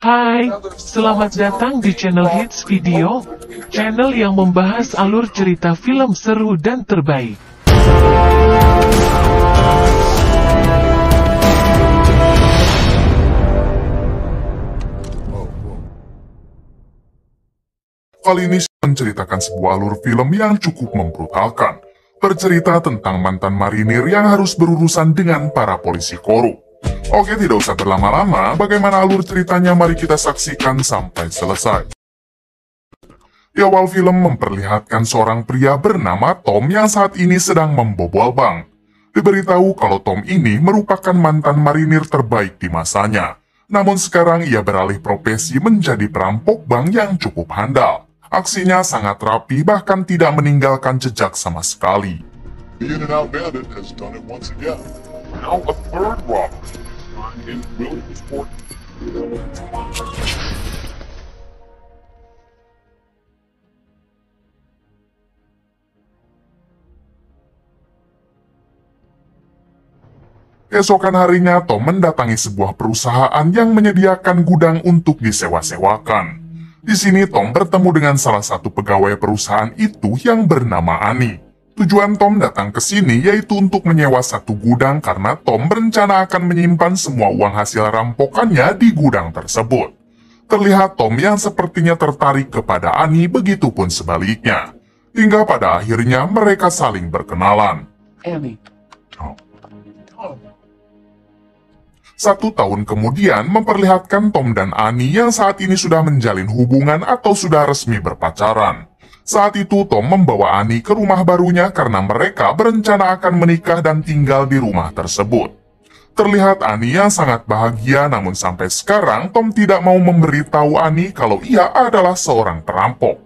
Hai, selamat datang di channel Hits Video, channel yang membahas alur cerita film seru dan terbaik. Kali ini menceritakan sebuah alur film yang cukup membrutalkan, bercerita tentang mantan marinir yang harus berurusan dengan para polisi korup. Oke, tidak usah berlama-lama, bagaimana alur ceritanya mari kita saksikan sampai selesai. Di awal film memperlihatkan seorang pria bernama Tom yang saat ini sedang membobol bank. Diberitahu kalau Tom ini merupakan mantan marinir terbaik di masanya. Namun sekarang ia beralih profesi menjadi perampok bank yang cukup handal. Aksinya sangat rapi bahkan tidak meninggalkan jejak sama sekali. The In-N-Out Bandit has done it once again. Now a third robbery. In Williamsport. Keesokan harinya, Tom mendatangi sebuah perusahaan yang menyediakan gudang untuk disewa-sewakan. Di sini, Tom bertemu dengan salah satu pegawai perusahaan itu yang bernama Annie. Tujuan Tom datang ke sini yaitu untuk menyewa satu gudang karena Tom berencana akan menyimpan semua uang hasil rampokannya di gudang tersebut. Terlihat Tom yang sepertinya tertarik kepada Annie, begitupun sebaliknya. Hingga pada akhirnya mereka saling berkenalan. Annie. Tom. 1 tahun kemudian memperlihatkan Tom dan Annie yang saat ini sudah menjalin hubungan atau sudah resmi berpacaran. Saat itu Tom membawa Annie ke rumah barunya karena mereka berencana akan menikah dan tinggal di rumah tersebut. Terlihat Annie yang sangat bahagia, namun sampai sekarang Tom tidak mau memberitahu Annie kalau ia adalah seorang perampok.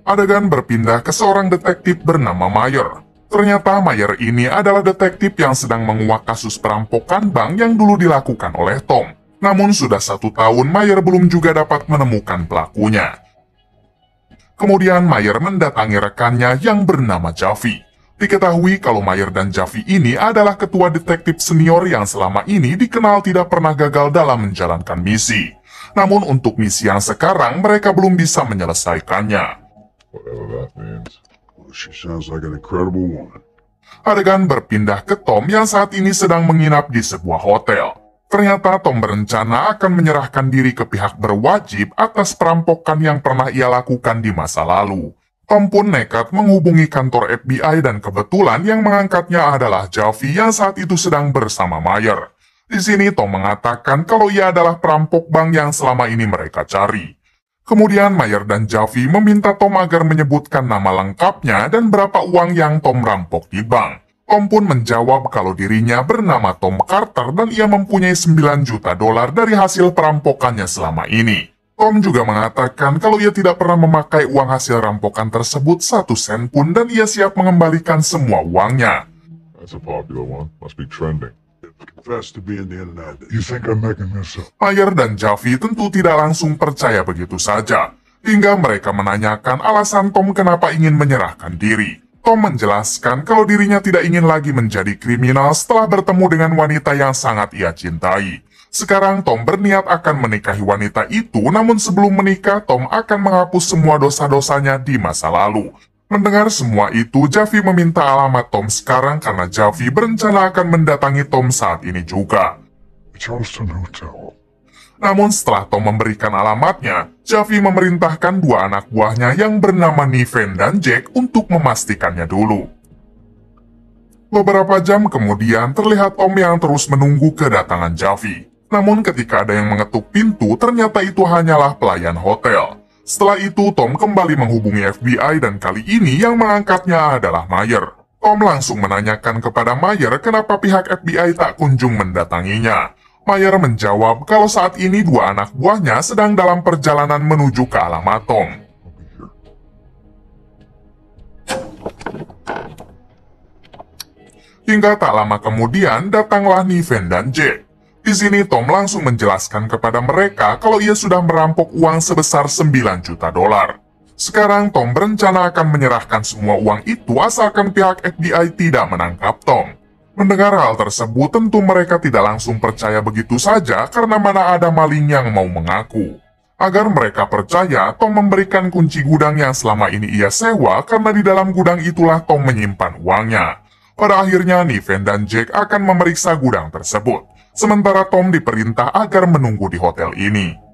Adegan berpindah ke seorang detektif bernama Mayer. Ternyata Mayer ini adalah detektif yang sedang menguak kasus perampokan bank yang dulu dilakukan oleh Tom. Namun sudah 1 tahun Mayer belum juga dapat menemukan pelakunya. Kemudian Mayer mendatangi rekannya yang bernama Javi. Diketahui kalau Mayer dan Javi ini adalah ketua detektif senior yang selama ini dikenal tidak pernah gagal dalam menjalankan misi. Namun untuk misi yang sekarang mereka belum bisa menyelesaikannya. Whatever that means. Well, she sounds like an incredible woman. Adegan berpindah ke Tom yang saat ini sedang menginap di sebuah hotel. Ternyata Tom berencana akan menyerahkan diri ke pihak berwajib atas perampokan yang pernah ia lakukan di masa lalu. Tom pun nekat menghubungi kantor FBI dan kebetulan yang mengangkatnya adalah Javi yang saat itu sedang bersama Mayer. Di sini Tom mengatakan kalau ia adalah perampok bank yang selama ini mereka cari. Kemudian Mayer dan Javi meminta Tom agar menyebutkan nama lengkapnya dan berapa uang yang Tom rampok di bank. Tom pun menjawab kalau dirinya bernama Tom Carter dan ia mempunyai 9 juta dolar dari hasil perampokannya selama ini. Tom juga mengatakan kalau ia tidak pernah memakai uang hasil rampokan tersebut 1 sen pun dan ia siap mengembalikan semua uangnya. That's a popular one. Must be trending. Confess to being the In-N-Out. You think I'm making this up? Mayer dan Javi tentu tidak langsung percaya begitu saja, hingga mereka menanyakan alasan Tom kenapa ingin menyerahkan diri. Tom menjelaskan kalau dirinya tidak ingin lagi menjadi kriminal setelah bertemu dengan wanita yang sangat ia cintai. Sekarang Tom berniat akan menikahi wanita itu, namun sebelum menikah Tom akan menghapus semua dosa-dosanya di masa lalu. Mendengar semua itu, Javi meminta alamat Tom sekarang karena Javi berencana akan mendatangi Tom saat ini juga. Charleston Hotel. Namun setelah Tom memberikan alamatnya, Javi memerintahkan 2 anak buahnya yang bernama Niven dan Jack untuk memastikannya dulu. Beberapa jam kemudian terlihat Tom yang terus menunggu kedatangan Javi. Namun ketika ada yang mengetuk pintu, ternyata itu hanyalah pelayan hotel. Setelah itu Tom kembali menghubungi FBI dan kali ini yang mengangkatnya adalah Mayer. Tom langsung menanyakan kepada Mayer kenapa pihak FBI tak kunjung mendatanginya. Mayer menjawab kalau saat ini 2 anak buahnya sedang dalam perjalanan menuju ke alamat Tom. Hingga tak lama kemudian datanglah Niven dan Jack. Di sini Tom langsung menjelaskan kepada mereka kalau ia sudah merampok uang sebesar 9 juta dolar. Sekarang Tom berencana akan menyerahkan semua uang itu asalkan pihak FBI tidak menangkap Tom. Mendengar hal tersebut, tentu mereka tidak langsung percaya begitu saja karena mana ada maling yang mau mengaku. Agar mereka percaya, Tom memberikan kunci gudang yang selama ini ia sewa karena di dalam gudang itulah Tom menyimpan uangnya. Pada akhirnya, Niven dan Jack akan memeriksa gudang tersebut, sementara Tom diperintah agar menunggu di hotel ini.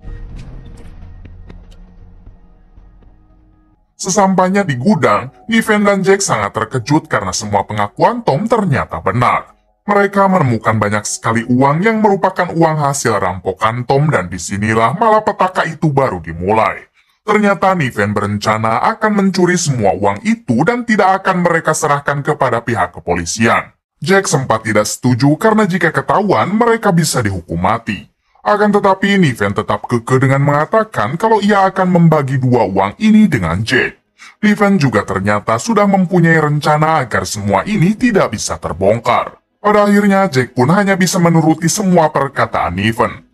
Sesampainya di gudang, Niven dan Jack sangat terkejut karena semua pengakuan Tom ternyata benar. Mereka menemukan banyak sekali uang yang merupakan uang hasil rampokan Tom dan disinilah malapetaka itu baru dimulai. Ternyata Niven berencana akan mencuri semua uang itu dan tidak akan mereka serahkan kepada pihak kepolisian. Jack sempat tidak setuju karena jika ketahuan mereka bisa dihukum mati. Akan tetapi Niven tetap kekeh dengan mengatakan kalau ia akan membagi dua uang ini dengan Jack. Niven juga ternyata sudah mempunyai rencana agar semua ini tidak bisa terbongkar. Pada akhirnya Jack pun hanya bisa menuruti semua perkataan Niven.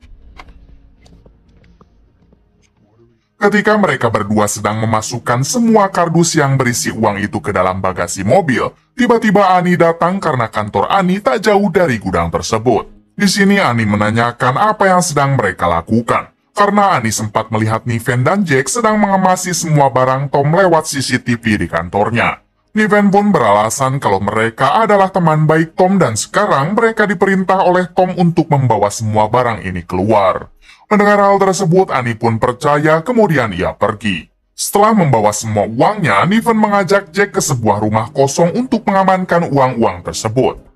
Ketika mereka berdua sedang memasukkan semua kardus yang berisi uang itu ke dalam bagasi mobil, tiba-tiba Annie datang karena kantor Annie tak jauh dari gudang tersebut. Di sini Annie menanyakan apa yang sedang mereka lakukan, karena Annie sempat melihat Niven dan Jack sedang mengemasi semua barang Tom lewat CCTV di kantornya. Niven pun beralasan kalau mereka adalah teman baik Tom dan sekarang mereka diperintah oleh Tom untuk membawa semua barang ini keluar. Mendengar hal tersebut, Annie pun percaya kemudian ia pergi. Setelah membawa semua uangnya, Niven mengajak Jack ke sebuah rumah kosong untuk mengamankan uang-uang tersebut.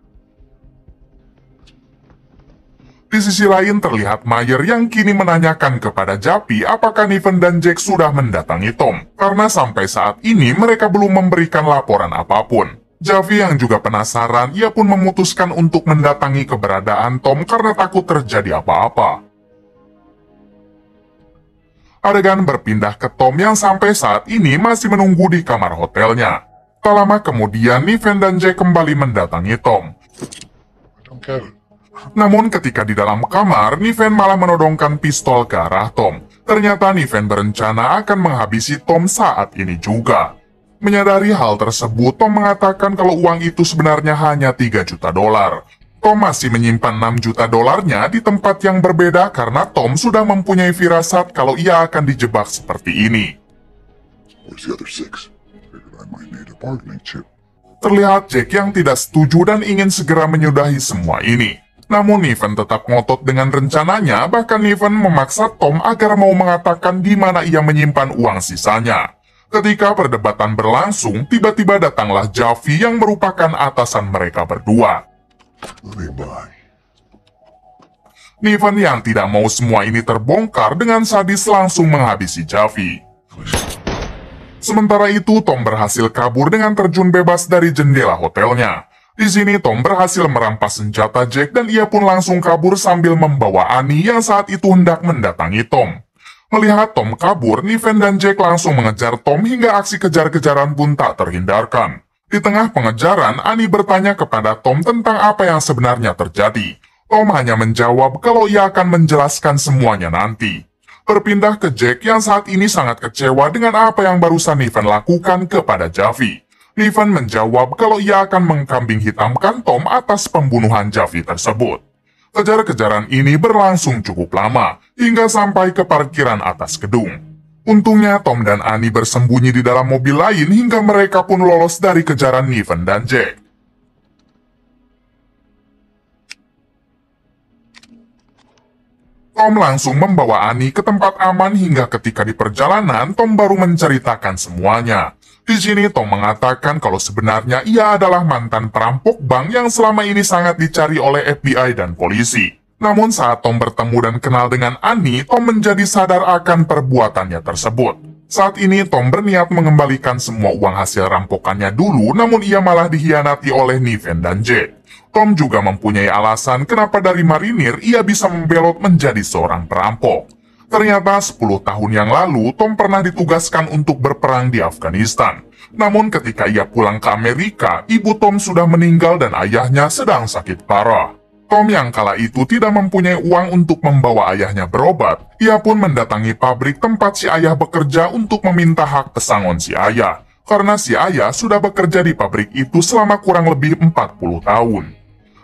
Di sisi lain terlihat Mayer yang kini menanyakan kepada Javi apakah Niven dan Jack sudah mendatangi Tom, karena sampai saat ini mereka belum memberikan laporan apapun. Javi yang juga penasaran, ia pun memutuskan untuk mendatangi keberadaan Tom karena takut terjadi apa-apa. Adegan berpindah ke Tom yang sampai saat ini masih menunggu di kamar hotelnya. Tak lama kemudian, Niven dan Jack kembali mendatangi Tom. Namun ketika di dalam kamar, Niven malah menodongkan pistol ke arah Tom. Ternyata Niven berencana akan menghabisi Tom saat ini juga. Menyadari hal tersebut, Tom mengatakan kalau uang itu sebenarnya hanya 3 juta dolar. Tom masih menyimpan 6 juta dolarnya di tempat yang berbeda karena Tom sudah mempunyai firasat kalau ia akan dijebak seperti ini. Terlihat Jack yang tidak setuju dan ingin segera menyudahi semua ini. Namun Niven tetap ngotot dengan rencananya, bahkan Niven memaksa Tom agar mau mengatakan di mana ia menyimpan uang sisanya. Ketika perdebatan berlangsung, tiba-tiba datanglah Javi yang merupakan atasan mereka berdua. Niven yang tidak mau semua ini terbongkar dengan sadis langsung menghabisi Javi. Sementara itu, Tom berhasil kabur dengan terjun bebas dari jendela hotelnya. Di sini Tom berhasil merampas senjata Jack dan ia pun langsung kabur sambil membawa Annie yang saat itu hendak mendatangi Tom. Melihat Tom kabur, Niven dan Jack langsung mengejar Tom hingga aksi kejar-kejaran pun tak terhindarkan. Di tengah pengejaran, Annie bertanya kepada Tom tentang apa yang sebenarnya terjadi. Tom hanya menjawab kalau ia akan menjelaskan semuanya nanti. Berpindah ke Jack yang saat ini sangat kecewa dengan apa yang barusan Niven lakukan kepada Javi. Niven menjawab kalau ia akan mengkambing hitamkan Tom atas pembunuhan Javi tersebut. Kejar-kejaran ini berlangsung cukup lama, hingga sampai ke parkiran atas gedung. Untungnya Tom dan Annie bersembunyi di dalam mobil lain hingga mereka pun lolos dari kejaran Niven dan Jack. Tom langsung membawa Annie ke tempat aman hingga ketika di perjalanan Tom baru menceritakan semuanya. Di sini Tom mengatakan kalau sebenarnya ia adalah mantan perampok bank yang selama ini sangat dicari oleh FBI dan polisi. Namun saat Tom bertemu dan kenal dengan Annie, Tom menjadi sadar akan perbuatannya tersebut. Saat ini Tom berniat mengembalikan semua uang hasil rampokannya dulu, namun ia malah dikhianati oleh Niven dan Jack. Tom juga mempunyai alasan kenapa dari marinir ia bisa membelot menjadi seorang perampok. Ternyata 10 tahun yang lalu, Tom pernah ditugaskan untuk berperang di Afghanistan. Namun ketika ia pulang ke Amerika, ibu Tom sudah meninggal dan ayahnya sedang sakit parah. Tom yang kala itu tidak mempunyai uang untuk membawa ayahnya berobat. Ia pun mendatangi pabrik tempat si ayah bekerja untuk meminta hak pesangon si ayah. Karena si ayah sudah bekerja di pabrik itu selama kurang lebih 40 tahun.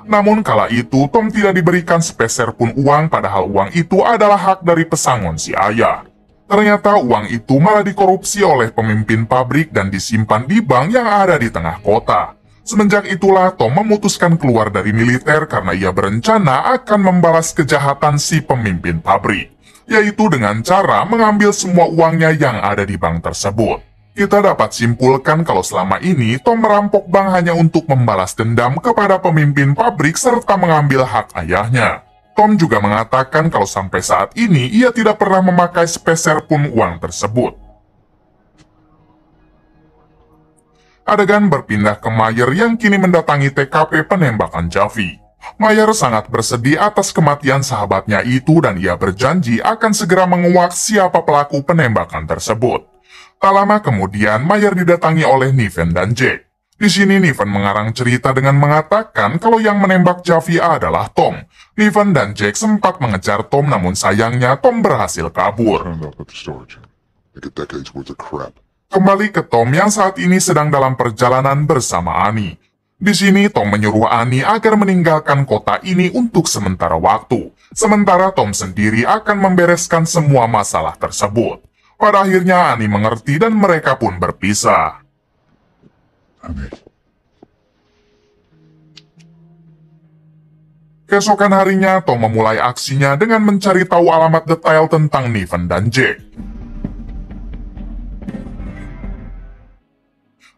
Namun kala itu Tom tidak diberikan sepeser pun uang, padahal uang itu adalah hak dari pesangon si ayah. Ternyata uang itu malah dikorupsi oleh pemimpin pabrik dan disimpan di bank yang ada di tengah kota. Semenjak itulah Tom memutuskan keluar dari militer karena ia berencana akan membalas kejahatan si pemimpin pabrik, yaitu dengan cara mengambil semua uangnya yang ada di bank tersebut. Kita dapat simpulkan kalau selama ini Tom merampok bank hanya untuk membalas dendam kepada pemimpin pabrik serta mengambil hak ayahnya. Tom juga mengatakan kalau sampai saat ini ia tidak pernah memakai sepeser pun uang tersebut. Adegan berpindah ke Mayer yang kini mendatangi TKP penembakan Javi. Mayer sangat bersedih atas kematian sahabatnya itu dan ia berjanji akan segera menguak siapa pelaku penembakan tersebut. Tak lama kemudian, Mayer didatangi oleh Niven dan Jack. Di sini Niven mengarang cerita dengan mengatakan kalau yang menembak Javi adalah Tom. Niven dan Jack sempat mengejar Tom, namun sayangnya Tom berhasil kabur. Turned up at the storage room. Like a decade's worth of crap. Kembali ke Tom yang saat ini sedang dalam perjalanan bersama Annie. Di sini Tom menyuruh Annie agar meninggalkan kota ini untuk sementara waktu. Sementara Tom sendiri akan membereskan semua masalah tersebut. Pada akhirnya Annie mengerti dan mereka pun berpisah. Keesokan harinya, Tom memulai aksinya dengan mencari tahu alamat detail tentang Niven dan Jack.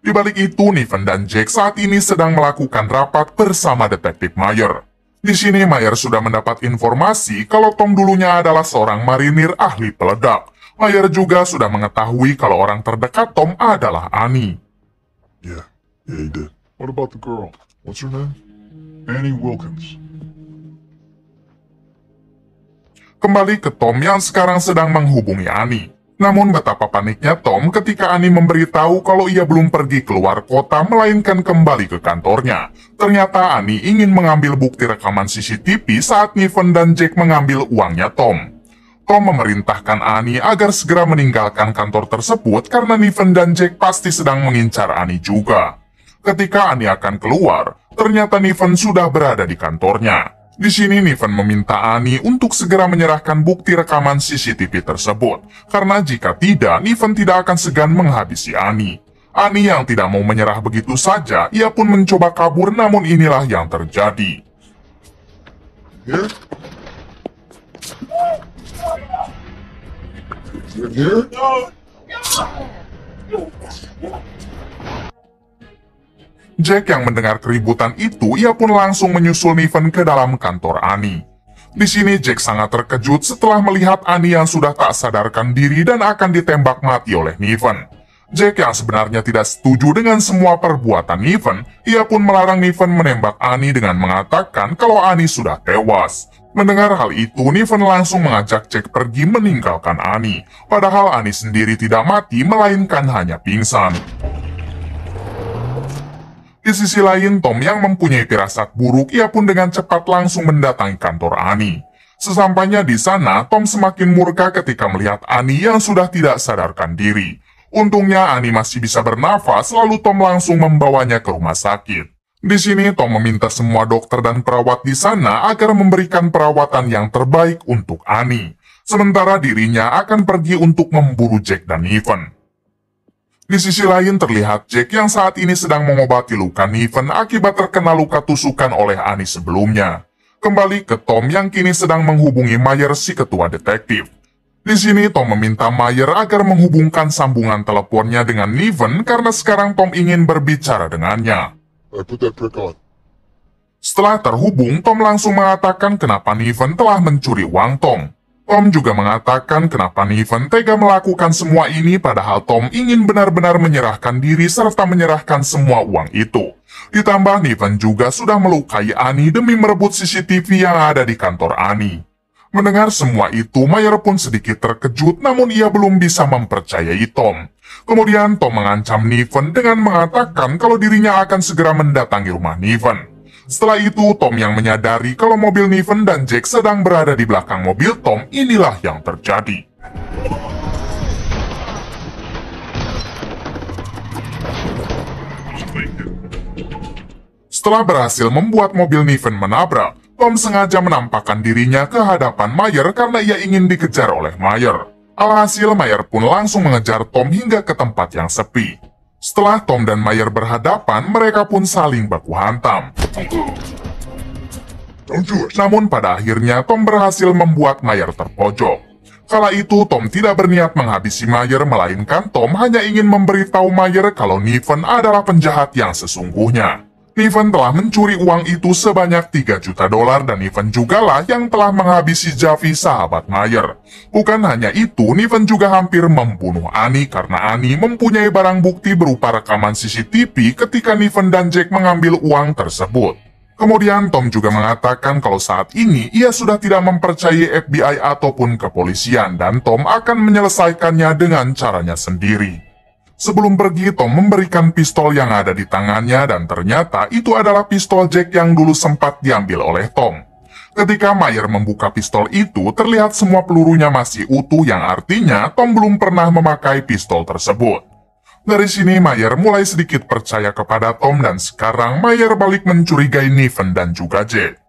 Di balik itu, Niven dan Jack saat ini sedang melakukan rapat bersama detektif Mayer. Di sini Mayer sudah mendapat informasi kalau Tom dulunya adalah seorang marinir ahli peledak. Mayer juga sudah mengetahui kalau orang terdekat Tom adalah Annie. Yeah, he did. What about the girl? What's her name? Annie Wilkins. Kembali ke Tom yang sekarang sedang menghubungi Annie. Namun betapa paniknya Tom ketika Annie memberitahu kalau ia belum pergi keluar kota melainkan kembali ke kantornya. Ternyata Annie ingin mengambil bukti rekaman CCTV saat Niven dan Jack mengambil uangnya Tom. Tom memerintahkan Annie agar segera meninggalkan kantor tersebut karena Niven dan Jack pasti sedang mengincar Annie juga. Ketika Annie akan keluar, ternyata Niven sudah berada di kantornya. Di sini Niven meminta Annie untuk segera menyerahkan bukti rekaman CCTV tersebut, karena jika tidak, Niven tidak akan segan menghabisi Annie. Annie yang tidak mau menyerah begitu saja, ia pun mencoba kabur, namun inilah yang terjadi. Here? You here? Jack yang mendengar keributan itu, ia pun langsung menyusul Niven ke dalam kantor Annie. Di sini Jack sangat terkejut setelah melihat Annie yang sudah tak sadarkan diri dan akan ditembak mati oleh Niven. Jack yang sebenarnya tidak setuju dengan semua perbuatan Niven, ia pun melarang Niven menembak Annie dengan mengatakan kalau Annie sudah tewas. Mendengar hal itu, Niven langsung mengajak Jack pergi meninggalkan Annie. Padahal Annie sendiri tidak mati, melainkan hanya pingsan. Di sisi lain, Tom yang mempunyai firasat buruk, ia pun dengan cepat langsung mendatangi kantor Annie. Sesampainya di sana, Tom semakin murka ketika melihat Annie yang sudah tidak sadarkan diri. Untungnya Annie masih bisa bernafas, lalu Tom langsung membawanya ke rumah sakit. Di sini Tom meminta semua dokter dan perawat di sana agar memberikan perawatan yang terbaik untuk Annie. Sementara dirinya akan pergi untuk memburu Jack dan Niven. Di sisi lain terlihat Jack yang saat ini sedang mengobati luka Niven akibat terkena luka tusukan oleh Annie sebelumnya. Kembali ke Tom yang kini sedang menghubungi Mayer si ketua detektif. Di sini Tom meminta Mayer agar menghubungkan sambungan teleponnya dengan Niven karena sekarang Tom ingin berbicara dengannya. I put that prick on. Setelah terhubung, Tom langsung mengatakan kenapa Niven telah mencuri uang Tom. Tom juga mengatakan kenapa Niven tega melakukan semua ini padahal Tom ingin benar-benar menyerahkan diri serta menyerahkan semua uang itu. Ditambah Niven juga sudah melukai Annie demi merebut CCTV yang ada di kantor Annie. Mendengar semua itu, Mayer pun sedikit terkejut namun ia belum bisa mempercayai Tom. Kemudian Tom mengancam Niven dengan mengatakan kalau dirinya akan segera mendatangi rumah Niven. Setelah itu, Tom yang menyadari kalau mobil Niven dan Jack sedang berada di belakang mobil Tom, inilah yang terjadi. Setelah berhasil membuat mobil Niven menabrak, Tom sengaja menampakkan dirinya ke hadapan Mayer karena ia ingin dikejar oleh Mayer. Alhasil Mayer pun langsung mengejar Tom hingga ke tempat yang sepi. Setelah Tom dan Mayer berhadapan, mereka pun saling baku hantam. Namun pada akhirnya Tom berhasil membuat Mayer terpojok. Kala itu Tom tidak berniat menghabisi Mayer, melainkan Tom hanya ingin memberitahu Mayer kalau Niven adalah penjahat yang sesungguhnya. Niven telah mencuri uang itu sebanyak 3 juta dolar dan Niven jugalah yang telah menghabisi Javi, sahabat Mayer. Bukan hanya itu, Niven juga hampir membunuh Annie karena Annie mempunyai barang bukti berupa rekaman CCTV ketika Niven dan Jack mengambil uang tersebut. Kemudian Tom juga mengatakan kalau saat ini ia sudah tidak mempercayai FBI ataupun kepolisian dan Tom akan menyelesaikannya dengan caranya sendiri. Sebelum pergi, Tom memberikan pistol yang ada di tangannya dan ternyata itu adalah pistol Jack yang dulu sempat diambil oleh Tom. Ketika Mayer membuka pistol itu, terlihat semua pelurunya masih utuh yang artinya Tom belum pernah memakai pistol tersebut. Dari sini Mayer mulai sedikit percaya kepada Tom dan sekarang Mayer balik mencurigai Niven dan juga Jack.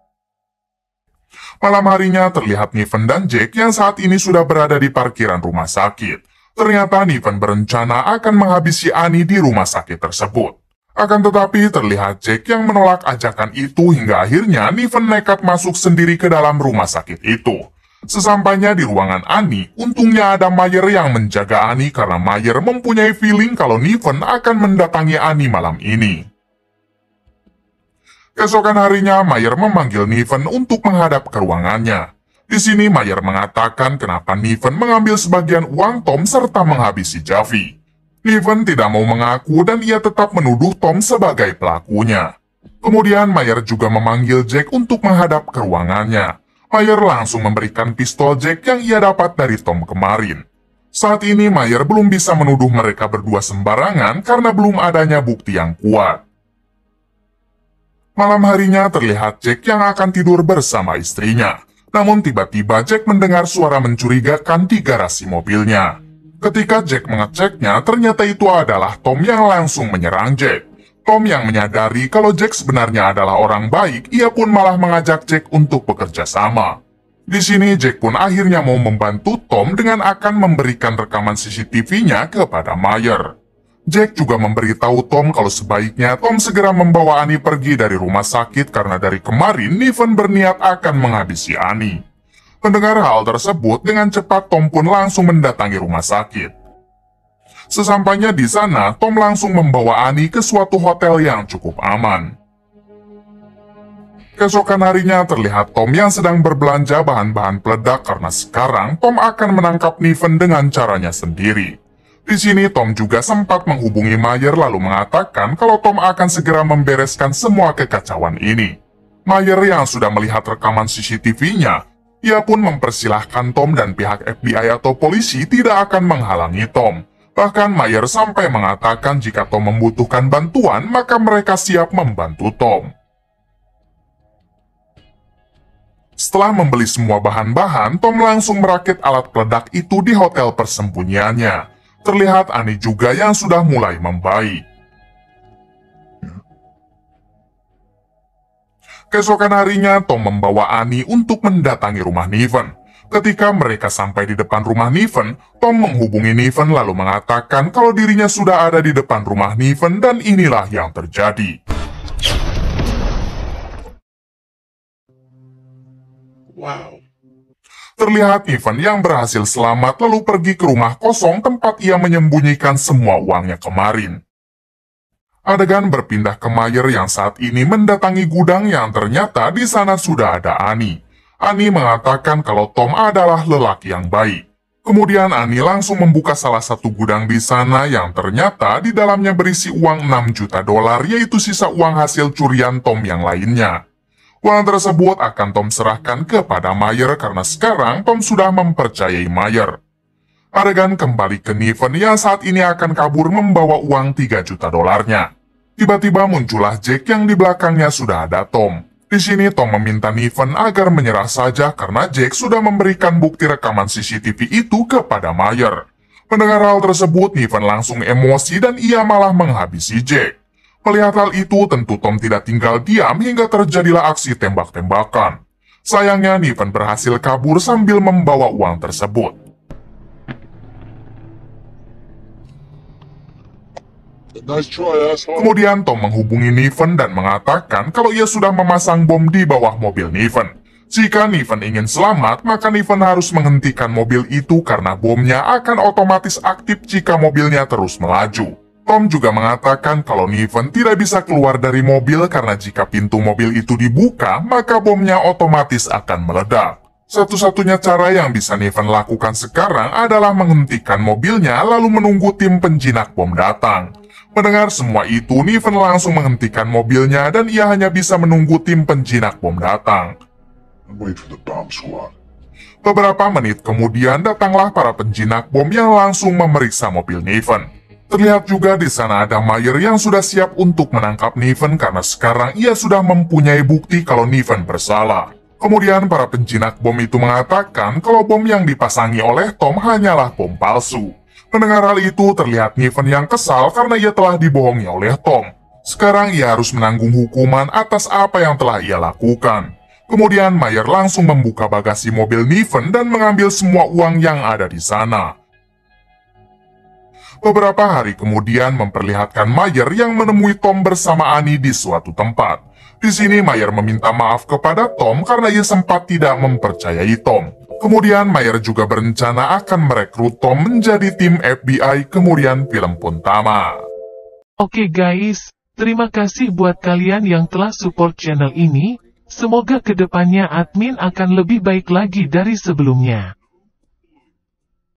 Malam harinya terlihat Niven dan Jack yang saat ini sudah berada di parkiran rumah sakit. Ternyata Niven berencana akan menghabisi Annie di rumah sakit tersebut. Akan tetapi terlihat Jack yang menolak ajakan itu hingga akhirnya Niven nekat masuk sendiri ke dalam rumah sakit itu. Sesampainya di ruangan Annie, untungnya ada Mayer yang menjaga Annie karena Mayer mempunyai feeling kalau Niven akan mendatangi Annie malam ini. Keesokan harinya Mayer memanggil Niven untuk menghadap ke ruangannya. Di sini Mayer mengatakan kenapa Niven mengambil sebagian uang Tom serta menghabisi Javi. Niven tidak mau mengaku dan ia tetap menuduh Tom sebagai pelakunya. Kemudian Mayer juga memanggil Jack untuk menghadap ke ruangannya. Mayer langsung memberikan pistol Jack yang ia dapat dari Tom kemarin. Saat ini Mayer belum bisa menuduh mereka berdua sembarangan karena belum adanya bukti yang kuat. Malam harinya terlihat Jack yang akan tidur bersama istrinya. Namun tiba-tiba Jack mendengar suara mencurigakan di garasi mobilnya. Ketika Jack mengeceknya, ternyata itu adalah Tom yang langsung menyerang Jack. Tom yang menyadari kalau Jack sebenarnya adalah orang baik, ia pun malah mengajak Jack untuk bekerja sama. Di sini Jack pun akhirnya mau membantu Tom dengan akan memberikan rekaman CCTV-nya kepada Mayer. Jack juga memberitahu Tom kalau sebaiknya Tom segera membawa Annie pergi dari rumah sakit karena dari kemarin Niven berniat akan menghabisi Annie. Mendengar hal tersebut, dengan cepat Tom pun langsung mendatangi rumah sakit. Sesampainya di sana, Tom langsung membawa Annie ke suatu hotel yang cukup aman. Keesokan harinya terlihat Tom yang sedang berbelanja bahan-bahan peledak karena sekarang Tom akan menangkap Niven dengan caranya sendiri. Di sini Tom juga sempat menghubungi Mayer lalu mengatakan kalau Tom akan segera membereskan semua kekacauan ini. Mayer yang sudah melihat rekaman CCTV-nya, ia pun mempersilahkan Tom dan pihak FBI atau polisi tidak akan menghalangi Tom. Bahkan Mayer sampai mengatakan jika Tom membutuhkan bantuan, maka mereka siap membantu Tom. Setelah membeli semua bahan-bahan, Tom langsung merakit alat peledak itu di hotel persembunyiannya. Terlihat Annie juga yang sudah mulai membaik. Keesokan harinya, Tom membawa Annie untuk mendatangi rumah Niven. Ketika mereka sampai di depan rumah Niven, Tom menghubungi Niven lalu mengatakan kalau dirinya sudah ada di depan rumah Niven dan inilah yang terjadi. Wow. Terlihat Niven yang berhasil selamat lalu pergi ke rumah kosong tempat ia menyembunyikan semua uangnya kemarin. Adegan berpindah ke Mayer yang saat ini mendatangi gudang yang ternyata di sana sudah ada Annie. Annie mengatakan kalau Tom adalah lelaki yang baik. Kemudian Annie langsung membuka salah satu gudang di sana yang ternyata di dalamnya berisi uang 6 juta dolar yaitu sisa uang hasil curian Tom yang lainnya. Uang tersebut akan Tom serahkan kepada Mayer karena sekarang Tom sudah mempercayai Mayer. Adegan kembali ke Niven yang saat ini akan kabur membawa uang 3 juta dolarnya. Tiba-tiba muncullah Jack yang di belakangnya sudah ada Tom. Di sini Tom meminta Niven agar menyerah saja karena Jack sudah memberikan bukti rekaman CCTV itu kepada Mayer. Mendengar hal tersebut, Niven langsung emosi dan ia malah menghabisi Jack. Melihat hal itu, tentu Tom tidak tinggal diam hingga terjadilah aksi tembak-tembakan. Sayangnya, Niven berhasil kabur sambil membawa uang tersebut. Nice try, asshole. Kemudian Tom menghubungi Niven dan mengatakan kalau ia sudah memasang bom di bawah mobil Niven. Jika Niven ingin selamat, maka Niven harus menghentikan mobil itu karena bomnya akan otomatis aktif jika mobilnya terus melaju. Tom juga mengatakan kalau Niven tidak bisa keluar dari mobil karena jika pintu mobil itu dibuka, maka bomnya otomatis akan meledak. Satu-satunya cara yang bisa Niven lakukan sekarang adalah menghentikan mobilnya lalu menunggu tim penjinak bom datang. Mendengar semua itu, Niven langsung menghentikan mobilnya dan ia hanya bisa menunggu tim penjinak bom datang. Wait for the bomb squad. Beberapa menit kemudian datanglah para penjinak bom yang langsung memeriksa mobil Niven. Terlihat juga di sana ada Meyer yang sudah siap untuk menangkap Niven karena sekarang ia sudah mempunyai bukti kalau Niven bersalah. Kemudian para penjinak bom itu mengatakan kalau bom yang dipasangi oleh Tom hanyalah bom palsu. Mendengar hal itu, terlihat Niven yang kesal karena ia telah dibohongi oleh Tom. Sekarang ia harus menanggung hukuman atas apa yang telah ia lakukan. Kemudian Meyer langsung membuka bagasi mobil Niven dan mengambil semua uang yang ada di sana. Beberapa hari kemudian memperlihatkan Meyer yang menemui Tom bersama Annie di suatu tempat. Di sini Meyer meminta maaf kepada Tom karena ia sempat tidak mempercayai Tom. Kemudian Meyer juga berencana akan merekrut Tom menjadi tim FBI, kemudian film pun tamat. Oke guys, terima kasih buat kalian yang telah support channel ini. Semoga kedepannya admin akan lebih baik lagi dari sebelumnya.